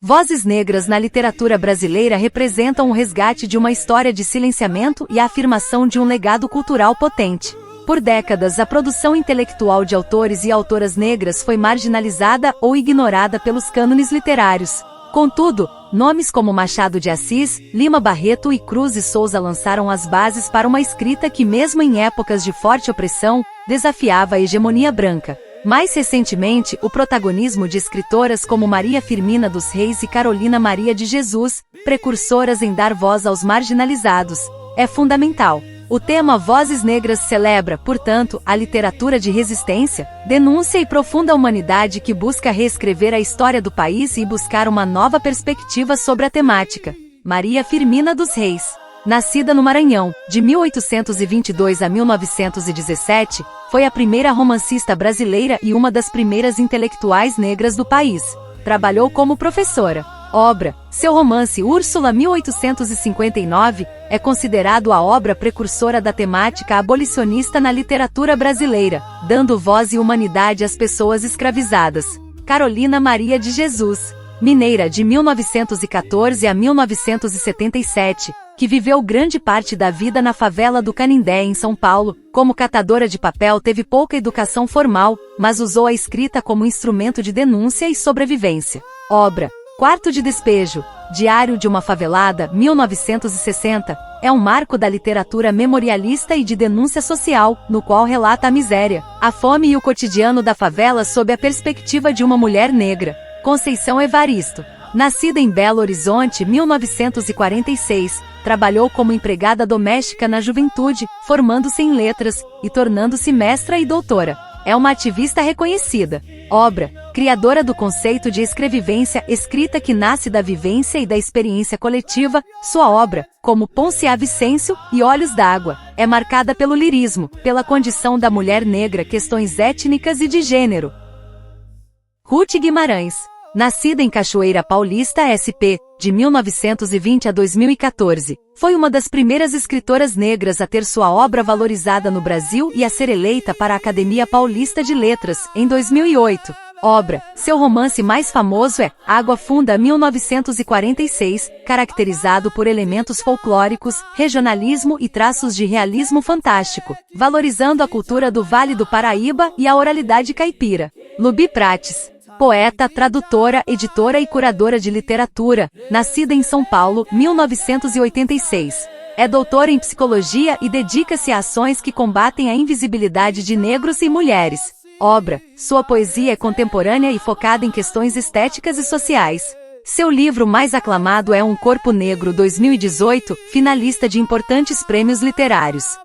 Vozes negras na literatura brasileira representam o resgate de uma história de silenciamento e a afirmação de um legado cultural potente. Por décadas, a produção intelectual de autores e autoras negras foi marginalizada ou ignorada pelos cânones literários. Contudo, nomes como Machado de Assis, Lima Barreto e Cruz de Souza lançaram as bases para uma escrita que, mesmo em épocas de forte opressão, desafiava a hegemonia branca. Mais recentemente, o protagonismo de escritoras como Maria Firmina dos Reis e Carolina Maria de Jesus, precursoras em dar voz aos marginalizados, é fundamental. O tema Vozes Negras celebra, portanto, a literatura de resistência, denúncia e profunda humanidade que busca reescrever a história do país e buscar uma nova perspectiva sobre a temática. Maria Firmina dos Reis. Nascida no Maranhão, de 1822 a 1917, foi a primeira romancista brasileira e uma das primeiras intelectuais negras do país. Trabalhou como professora. Obra. Seu romance Úrsula 1859 é considerado a obra precursora da temática abolicionista na literatura brasileira, dando voz e humanidade às pessoas escravizadas. Carolina Maria de Jesus. Mineira de 1914 a 1977, que viveu grande parte da vida na favela do Canindé em São Paulo, como catadora de papel teve pouca educação formal, mas usou a escrita como instrumento de denúncia e sobrevivência. Obra. Quarto de Despejo, Diário de uma Favelada, 1960, é um marco da literatura memorialista e de denúncia social, no qual relata a miséria, a fome e o cotidiano da favela sob a perspectiva de uma mulher negra. Conceição Evaristo. Nascida em Belo Horizonte, 1946, trabalhou como empregada doméstica na juventude, formando-se em letras e tornando-se mestra e doutora. É uma ativista reconhecida. Obra. Criadora do conceito de escrevivência escrita que nasce da vivência e da experiência coletiva, sua obra, como Ponce a Vicêncio e Olhos d'Água, é marcada pelo lirismo, pela condição da mulher negra, questões étnicas e de gênero. Ruth Guimarães. Nascida em Cachoeira Paulista, SP, de 1920 a 2014, foi uma das primeiras escritoras negras a ter sua obra valorizada no Brasil e a ser eleita para a Academia Paulista de Letras, em 2008. Obra. Seu romance mais famoso é Água Funda, 1946, caracterizado por elementos folclóricos, regionalismo e traços de realismo fantástico, valorizando a cultura do Vale do Paraíba e a oralidade caipira. Lubi Prates. Poeta, tradutora, editora e curadora de literatura, nascida em São Paulo, 1986. É doutora em psicologia e dedica-se a ações que combatem a invisibilidade de negros e mulheres. Obra. Sua poesia é contemporânea e focada em questões estéticas e sociais. Seu livro mais aclamado é Um Corpo Negro, 2018, finalista de importantes prêmios literários.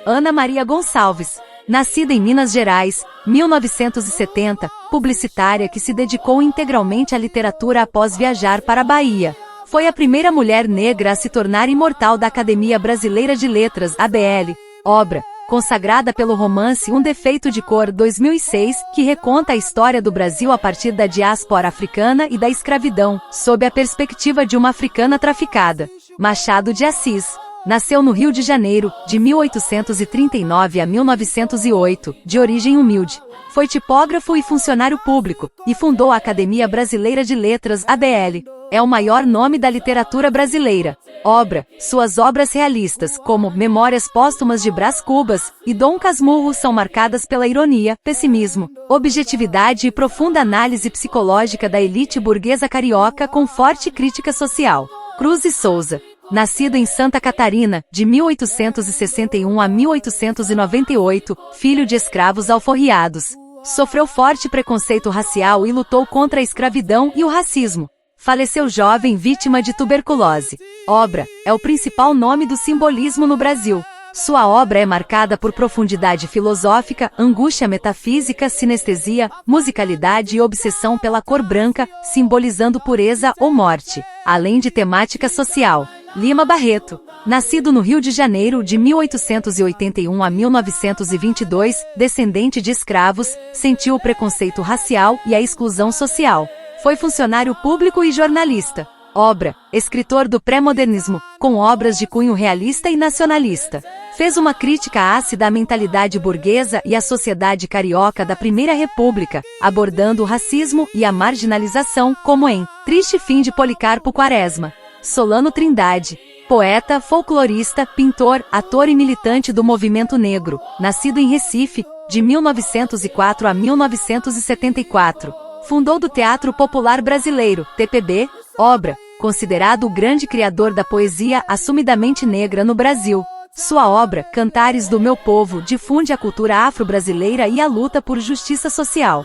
Ana Maria Gonçalves. Nascida em Minas Gerais, 1970, publicitária que se dedicou integralmente à literatura após viajar para a Bahia. Foi a primeira mulher negra a se tornar imortal da Academia Brasileira de Letras, ABL. Obra. Consagrada pelo romance Um Defeito de Cor, 2006, que reconta a história do Brasil a partir da diáspora africana e da escravidão, sob a perspectiva de uma africana traficada. Machado de Assis. Nasceu no Rio de Janeiro, de 1839 a 1908, de origem humilde. Foi tipógrafo e funcionário público, e fundou a Academia Brasileira de Letras, ABL. É o maior nome da literatura brasileira. Obra. Suas obras realistas, como Memórias Póstumas de Brás Cubas e Dom Casmurro, são marcadas pela ironia, pessimismo, objetividade e profunda análise psicológica da elite burguesa carioca com forte crítica social. Cruz de Souza. Nascido em Santa Catarina, de 1861 a 1898, filho de escravos alforriados. Sofreu forte preconceito racial e lutou contra a escravidão e o racismo. Faleceu jovem vítima de tuberculose. Obra. É o principal nome do simbolismo no Brasil. Sua obra é marcada por profundidade filosófica, angústia metafísica, sinestesia, musicalidade e obsessão pela cor branca, simbolizando pureza ou morte, além de temática social. Lima Barreto. Nascido no Rio de Janeiro, de 1881 a 1922, descendente de escravos, sentiu o preconceito racial e a exclusão social. Foi funcionário público e jornalista. Obra. Escritor do pré-modernismo, com obras de cunho realista e nacionalista. Fez uma crítica ácida à mentalidade burguesa e à sociedade carioca da Primeira República, abordando o racismo e a marginalização, como em Triste Fim de Policarpo Quaresma. Solano Trindade, poeta, folclorista, pintor, ator e militante do movimento negro, nascido em Recife, de 1904 a 1974. Fundou do Teatro Popular Brasileiro, TPB, obra, considerado o grande criador da poesia assumidamente negra no Brasil. Sua obra, Cantares do Meu Povo, difunde a cultura afro-brasileira e a luta por justiça social.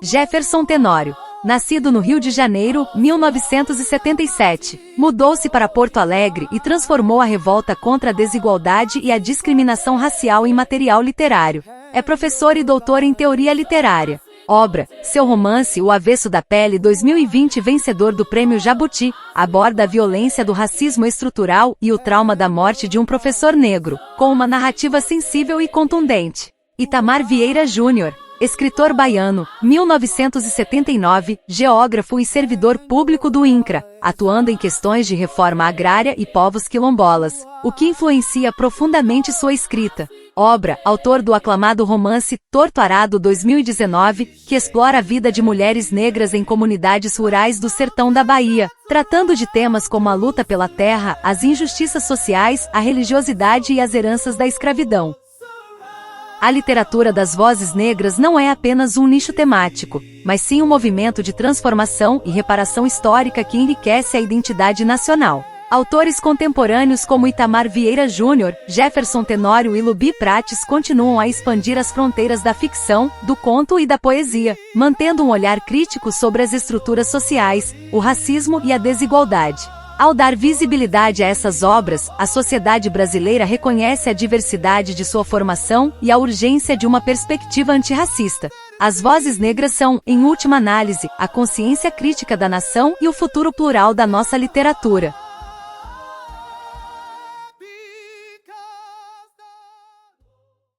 Jefferson Tenório, nascido no Rio de Janeiro, 1977, mudou-se para Porto Alegre e transformou a revolta contra a desigualdade e a discriminação racial em material literário. É professor e doutor em teoria literária. Obra, seu romance O Avesso da Pele 2020 vencedor do Prêmio Jabuti, aborda a violência do racismo estrutural e o trauma da morte de um professor negro, com uma narrativa sensível e contundente. Itamar Vieira Júnior, escritor baiano, 1979, geógrafo e servidor público do INCRA, atuando em questões de reforma agrária e povos quilombolas, o que influencia profundamente sua escrita. Obra, autor do aclamado romance Torto Arado 2019, que explora a vida de mulheres negras em comunidades rurais do sertão da Bahia, tratando de temas como a luta pela terra, as injustiças sociais, a religiosidade e as heranças da escravidão. A literatura das vozes negras não é apenas um nicho temático, mas sim um movimento de transformação e reparação histórica que enriquece a identidade nacional. Autores contemporâneos como Itamar Vieira Júnior, Jefferson Tenório e Lubi Prates continuam a expandir as fronteiras da ficção, do conto e da poesia, mantendo um olhar crítico sobre as estruturas sociais, o racismo e a desigualdade. Ao dar visibilidade a essas obras, a sociedade brasileira reconhece a diversidade de sua formação e a urgência de uma perspectiva antirracista. As vozes negras são, em última análise, a consciência crítica da nação e o futuro plural da nossa literatura.